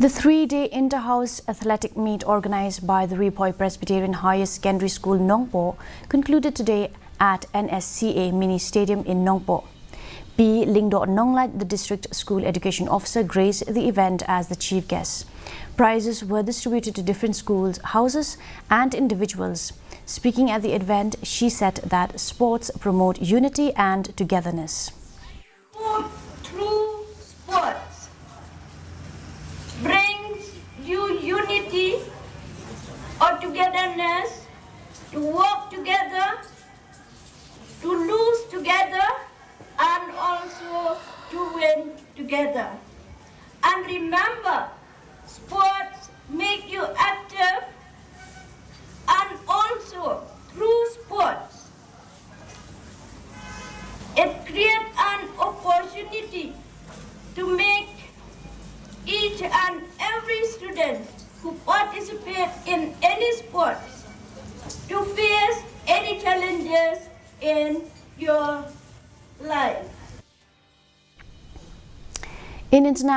The three-day inter-house athletic meet organized by the Nongpoh Presbyterian Higher Secondary School, Nongpoh, concluded today at NSCA Mini Stadium in Nongpoh. P. Lingdo Nonglat, the District School Education Officer, graced the event as the chief guest. Prizes were distributed to different schools, houses and individuals. Speaking at the event, she said that sports promote unity and togetherness. Through sports brings you unity or togetherness, to work together, to lose together, and also to win together. And remember, sports make you active, and also through sports it creates an opportunity to make each and every student who participate in any sports to face any challenges in your life. In international